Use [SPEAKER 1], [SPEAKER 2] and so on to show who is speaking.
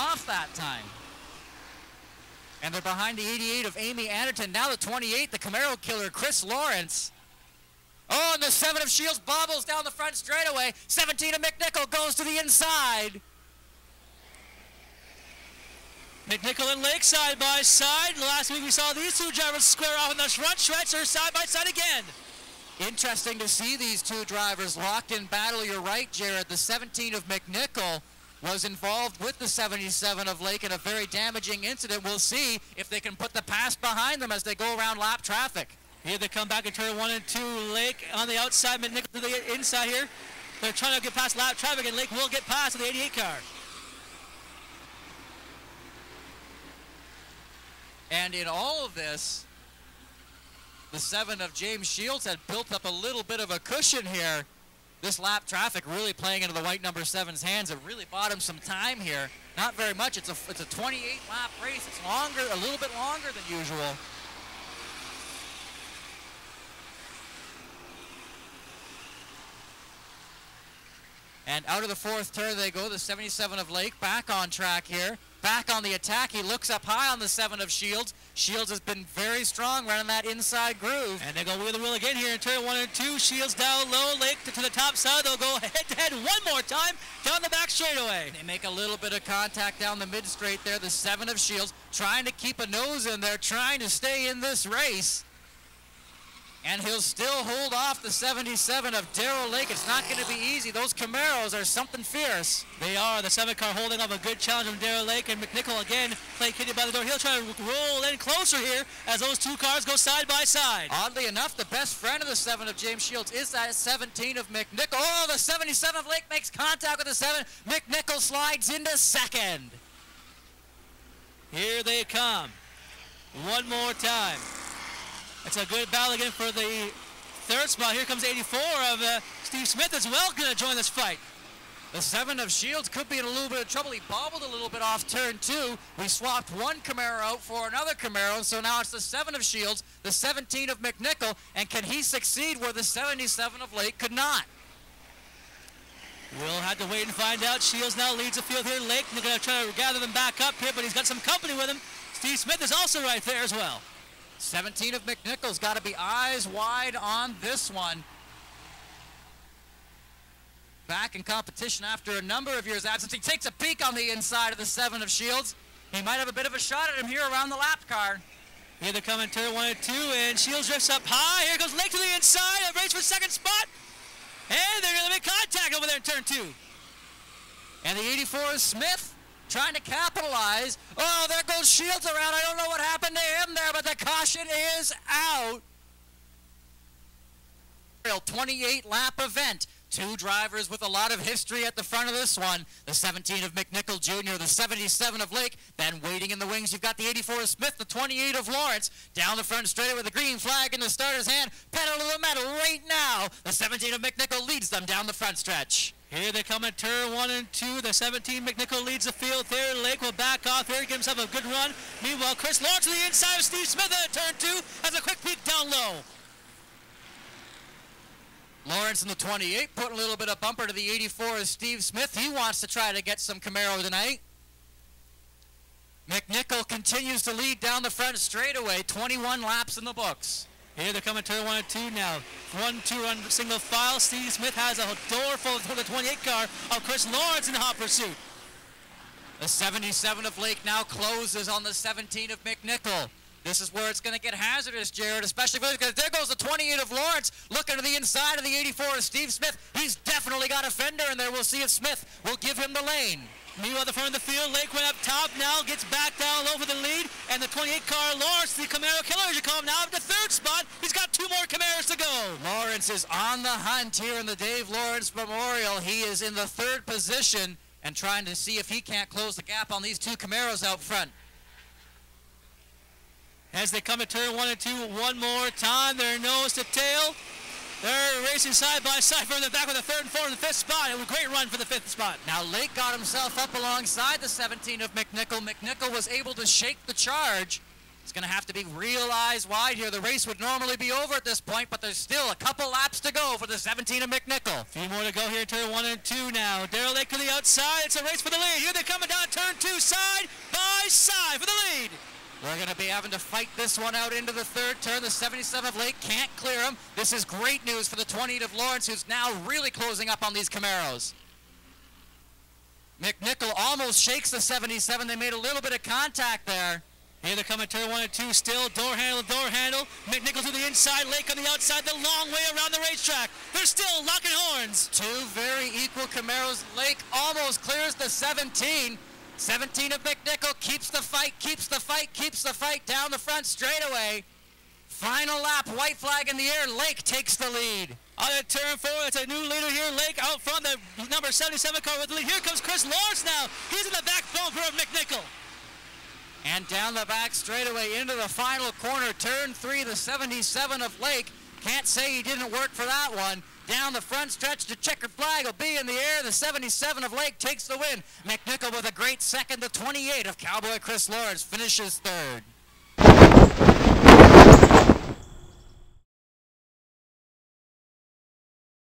[SPEAKER 1] off that time. And they're behind the 88 of Amy Anderton. Now the 28, the Camaro killer, Chris Lawrence. Oh, and the 7 of Shields bobbles down the front straightaway. 17 of McNichol goes to the inside.
[SPEAKER 2] McNichol and Lake side by side. Last week we saw these two drivers square off in the front stretch. They're side by side again.
[SPEAKER 1] Interesting to see these two drivers locked in battle. You're right, Jared. The 17 of McNichol was involved with the 77 of Lake in a very damaging incident. We'll see if they can put the pass behind them as they go around lap traffic.
[SPEAKER 2] Here they come back in turn 1 and 2. Lake on the outside, McNichol to the inside here. They're trying to get past lap traffic, and Lake will get past with the 88 car.
[SPEAKER 1] And in all of this, the 7 of James Shields had built up a little bit of a cushion here. This lap traffic really playing into the white number 7's hands. It really bought him some time here. Not very much. It's a 28 lap race. It's longer, a little bit longer than usual. And out of the 4th turn they go. The 77 of Lake back on track here. Back on the attack. He looks up high on the 7 of Shields. Shields has been very strong running that inside groove.
[SPEAKER 2] And they go wheel the wheel again here in turn 1 and 2. Shields down low. Lake to the top side. They'll go head-to-head one more time down the back straightaway.
[SPEAKER 1] They make a little bit of contact down the mid-straight there. The 7 of Shields trying to keep a nose in there, trying to stay in this race. And he'll still hold off the 77 of Darrell Lake. It's not going to be easy. Those Camaros are something fierce.
[SPEAKER 2] They are. The 7 car holding up a good challenge from Darrell Lake. And McNichol again placated by the door. He'll try to roll in closer here as those two cars go side by side.
[SPEAKER 1] Oddly enough, the best friend of the 7 of James Shields is that 17 of McNichol. Oh, the 77 of Lake makes contact with the 7. McNichol slides into second.
[SPEAKER 2] Here they come. One more time. It's a good battle again for the 3rd spot. Here comes 84 of Steve Smith as well, going to join this fight.
[SPEAKER 1] The 7 of Shields could be in a little bit of trouble. He bobbled a little bit off turn 2. We swapped one Camaro out for another Camaro, so now it's the 7 of Shields, the 17 of McNichol, and can he succeed where the 77 of Lake could not?
[SPEAKER 2] We'll have to wait and find out. Shields now leads the field here. Lake, they're going to try to gather them back up here, but he's got some company with him. Steve Smith is also right there as well.
[SPEAKER 1] 17 of McNichol's got to be eyes wide on this one. Back in competition after a number of years' absence. He takes a peek on the inside of the 7 of Shields. He might have a bit of a shot at him here around the lap car.
[SPEAKER 2] Here they come in turn 1 and 2, and Shields drifts up high. Here goes Lake to the inside, a race for 2nd spot. And they're going to make contact over there in turn 2.
[SPEAKER 1] And the 84 is Smith. Trying to capitalize. Oh, there goes Shields around. I don't know what happened to him there, but the caution is out. 28 lap event. Two drivers with a lot of history at the front of this one. The 17 of McNichol Jr., the 77 of Lake. Then waiting in the wings, you've got the 84 of Smith, the 28 of Lawrence. Down the front straight with a green flag in the starter's hand. Pedal to the metal right now. The 17 of McNichol leads them down the front stretch.
[SPEAKER 2] Here they come in turn 1 and 2. The 17 McNichol leads the field there. Lake will back off here. He gives himself a good run. Meanwhile, Chris Lawrence to the inside of Steve Smith at turn 2 has a quick peek down low.
[SPEAKER 1] Lawrence in the 28 putting a little bit of bumper to the 84 of Steve Smith. He wants to try to get some Camaro tonight. McNichol continues to lead down the front straightaway. 21 laps in the books.
[SPEAKER 2] Here they're coming turn 1 and 2 now. 1-2 run single file. Steve Smith has a door full of the 28 car of Chris Lawrence in hot pursuit.
[SPEAKER 1] The 77 of Lake now closes on the 17 of McNichol. This is where it's going to get hazardous, Jared, especially because there goes the 28 of Lawrence looking to the inside of the 84 of Steve Smith. He's definitely got a fender in there. We'll see if Smith will give him the lane.
[SPEAKER 2] Meanwhile, the front of the field, Lake went up top, now gets back down low for the lead, and the 28 car, Lawrence, the Camaro killer, as you call him now, up to 3rd spot. He's got 2 more Camaros to go.
[SPEAKER 1] Lawrence is on the hunt here in the Dave Lawrence Memorial. He is in the 3rd position and trying to see if he can't close the gap on these 2 Camaros out front.
[SPEAKER 2] As they come to turn 1 and 2, one more time, they're nose to tail. They're racing side by side from the back with the 3rd and 4th and 5th spot. It was a great run for the 5th spot.
[SPEAKER 1] Now Lake got himself up alongside the 17 of McNichol. McNichol was able to shake the charge. It's going to have to be real eyes wide here. The race would normally be over at this point, but there's still a couple laps to go for the 17 of McNichol.
[SPEAKER 2] A few more to go here in turn 1 and 2 now. Darrell Lake to the outside. It's a race for the lead. Here they're coming down turn 2, side by side for the lead.
[SPEAKER 1] We're going to be having to fight this one out into the third turn. The 77 of Lake can't clear him. This is great news for the 28 of Lawrence, who's now really closing up on these Camaros. McNichol almost shakes the 77. They made a little bit of contact there.
[SPEAKER 2] Here they're coming turn 1 and 2 still. Door handle. McNichol to the inside. Lake on the outside. The long way around the racetrack. They're still locking horns.
[SPEAKER 1] Two very equal Camaros. Lake almost clears the 17. 17 of McNichol keeps the fight down the front straightaway. Final lap, white flag in the air. Lake takes the lead.
[SPEAKER 2] On turn 4, it's a new leader here. Lake out front, the number 77 car with the lead. Here comes Chris Lawrence now. He's in the back bumper of McNichol.
[SPEAKER 1] And down the back straightaway into the final corner, turn 3, the 77 of Lake. Can't say he didn't work for that one. Down the front stretch, the checkered flag will be in the air. The 77 of Lake takes the win. McNichol with a great second. The 28 of Cowboy Chris Lawrence finishes third.